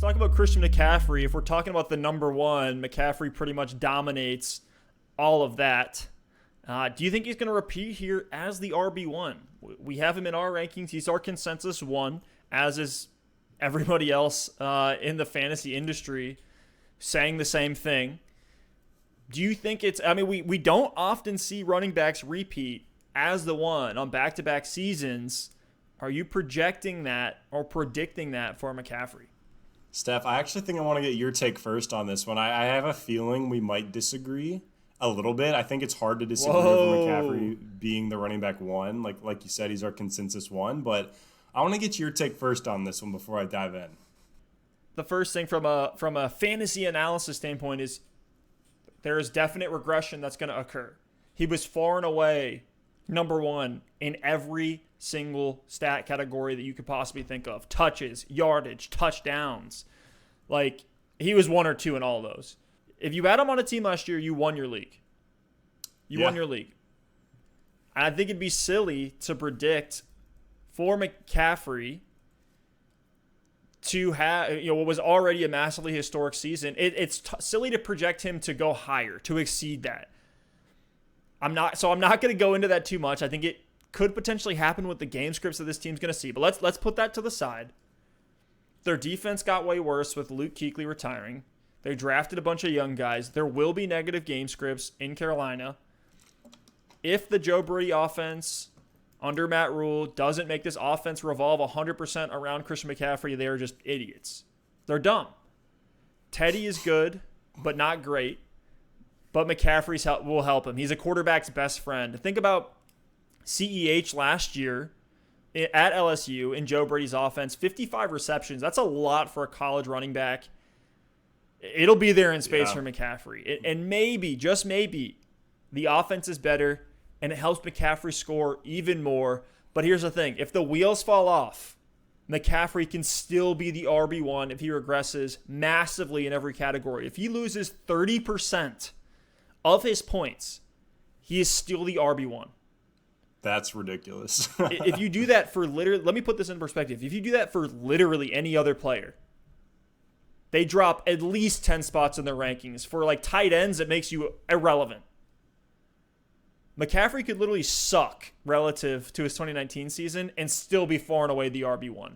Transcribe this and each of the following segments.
talk about Christian McCaffrey. If we're talking about the number one, McCaffrey pretty much dominates all of that. Do you think he's going to repeat here as the RB1? We have him in our rankings. He's our consensus one, as is everybody else in the fantasy industry saying the same thing. Do you think we don't often see running backs repeat as the one on back-to-back seasons. Are you projecting that or predicting that for McCaffrey? Steph, I actually think I want to get your take first on this one. I have a feeling we might disagree a little bit. I think it's hard to disagree with McCaffrey being the running back one. Like you said, he's our consensus one. But I want to get your take first on this one before I dive in. The first thing from a fantasy analysis standpoint is there is definite regression that's going to occur. He was far and away number one in every single stat category that you could possibly think of. Touches, yardage, touchdowns. Like, he was 1 or 2 in all those. If you had him on a team last year, you won your league. You won your league. I think it'd be silly to predict for McCaffrey to have, what was already a massively historic season. It's silly to project him to go higher, to exceed that. I'm not going to go into that too much. I think it could potentially happen with the game scripts that this team's going to see. But let's put that to the side. Their defense got way worse with Luke Kuechly retiring. They drafted a bunch of young guys. There will be negative game scripts in Carolina. If the Joe Brady offense under Matt Rule doesn't make this offense revolve 100% around Christian McCaffrey, they are just idiots. They're dumb. Teddy is good, but not great. But McCaffrey's will help him. He's a quarterback's best friend. Think about CEH last year at LSU in Joe Brady's offense. 55 receptions. That's a lot for a college running back. It'll be there in space for McCaffrey. And maybe, just maybe, the offense is better and it helps McCaffrey score even more. But here's the thing. If the wheels fall off, McCaffrey can still be the RB1 if he regresses massively in every category. If he loses 30% of his points, he is still the RB1. That's ridiculous. If you do that for let me put this in perspective. If you do that for literally any other player, they drop at least 10 spots in their rankings. For like tight ends, it makes you irrelevant. McCaffrey could literally suck relative to his 2019 season and still be far and away the RB1.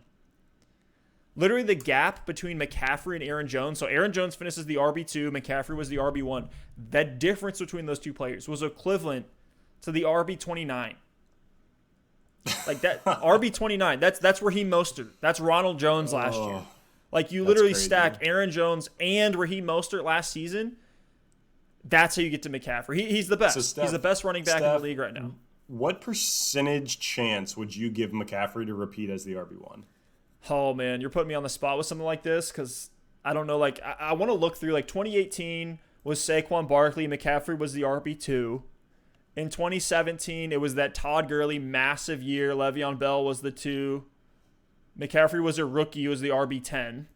Literally the gap between McCaffrey and Aaron Jones. So Aaron Jones finishes the RB2. McCaffrey was the RB1. That difference between those two players was equivalent to the RB29. Like that RB29. That's Raheem Mostert. That's Ronald Jones last year. Like you literally stack Aaron Jones and Raheem Mostert last season. That's how you get to McCaffrey. He's the best. So Steph, he's the best running back in the league right now. What percentage chance would you give McCaffrey to repeat as the RB1? Oh, man, you're putting me on the spot with something like this because I don't know. Like, I want to look through, like, 2018 was Saquon Barkley. McCaffrey was the RB2. In 2017, it was that Todd Gurley massive year. Le'Veon Bell was the 2. McCaffrey was a rookie. He was the RB10.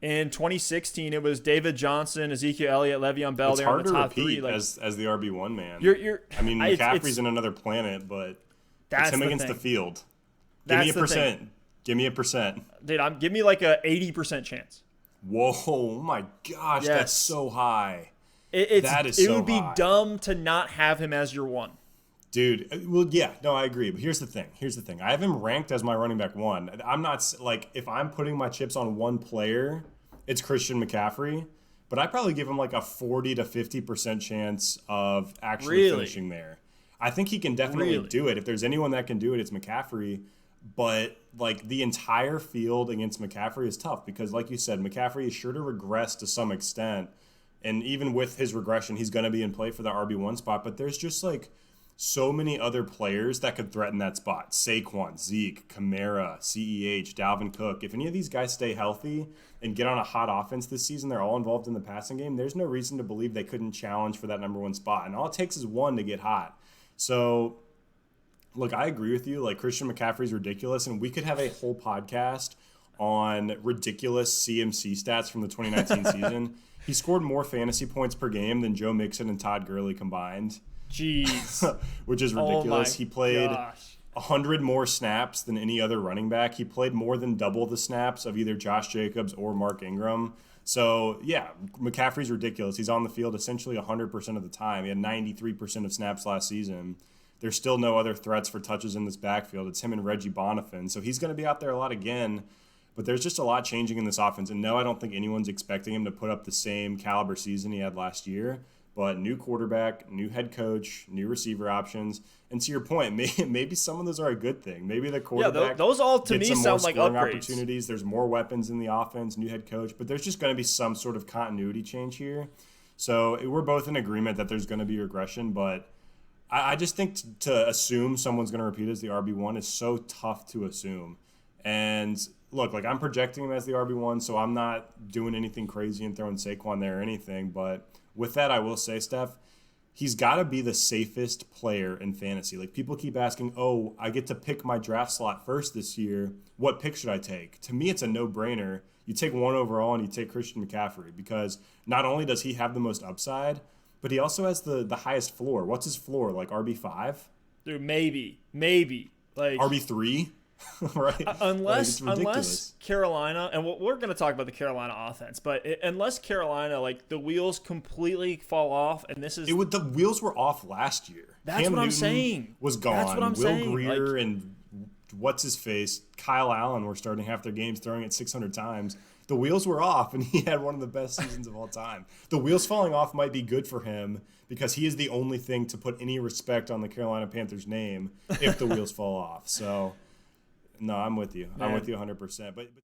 In 2016, it was David Johnson, Ezekiel Elliott, Le'Veon Bell. It's there hard in the top to repeat 3. Like, as the RB1, man. I mean, McCaffrey's in another planet, but it's him against the field. Give me a percent. Give me a percent. Dude, give me like a 80% chance. Whoa, oh my gosh, that's so high. It would be dumb to not have him as your one. Dude, well, yeah, no, I agree. But here's the thing. I have him ranked as my running back one. I'm not, like, if I'm putting my chips on one player, it's Christian McCaffrey. But I probably give him like a 40 to 50% chance of actually finishing there. I think he can definitely do it. If there's anyone that can do it, it's McCaffrey. But, like, the entire field against McCaffrey is tough because, like you said, McCaffrey is sure to regress to some extent. And even with his regression, he's going to be in play for the RB1 spot. But there's just, like, so many other players that could threaten that spot. Saquon, Zeke, Kamara, CEH, Dalvin Cook. If any of these guys stay healthy and get on a hot offense this season, they're all involved in the passing game, there's no reason to believe they couldn't challenge for that number one spot. And all it takes is one to get hot. So, look, I agree with you. Like, Christian McCaffrey's ridiculous, and we could have a whole podcast on ridiculous CMC stats from the 2019 season. He scored more fantasy points per game than Joe Mixon and Todd Gurley combined. Jeez. Which is ridiculous. Oh he played 100 more snaps than any other running back. He played more than double the snaps of either Josh Jacobs or Mark Ingram. So, yeah, McCaffrey's ridiculous. He's on the field essentially 100% of the time. He had 93% of snaps last season. There's still no other threats for touches in this backfield. It's him and Reggie Bonifant. So he's going to be out there a lot again. But there's just a lot changing in this offense. And no, I don't think anyone's expecting him to put up the same caliber season he had last year. But new quarterback, new head coach, new receiver options. And to your point, maybe some of those are a good thing. Maybe the quarterback those all to me sound like upgrades. Opportunities. There's more weapons in the offense, new head coach. But there's just going to be some sort of continuity change here. So we're both in agreement that there's going to be regression. But I just think to assume someone's going to repeat as the RB1 is so tough to assume. And look, like I'm projecting him as the RB1, so I'm not doing anything crazy and throwing Saquon there or anything. But with that, I will say, Stef, he's got to be the safest player in fantasy. Like people keep asking, oh, I get to pick my draft slot first this year. What pick should I take? To me, it's a no-brainer. You take 1 overall and you take Christian McCaffrey because not only does he have the most upside, but he also has the highest floor. What's his floor? Like RB5? Dude, maybe. Like RB3? Right? Unless Carolina, and we're going to talk about the Carolina offense, but unless Carolina, like the wheels completely fall off, and this is the wheels were off last year. That's Cam what I'm Newton saying. Was gone. That's what I'm Will saying. Greer and what's his face, Kyle Allen were starting half their games throwing it 600 times. The wheels were off, and he had one of the best seasons of all time. The wheels falling off might be good for him because he is the only thing to put any respect on the Carolina Panthers name if the wheels fall off. So, no, I'm with you. I'm with you 100%. But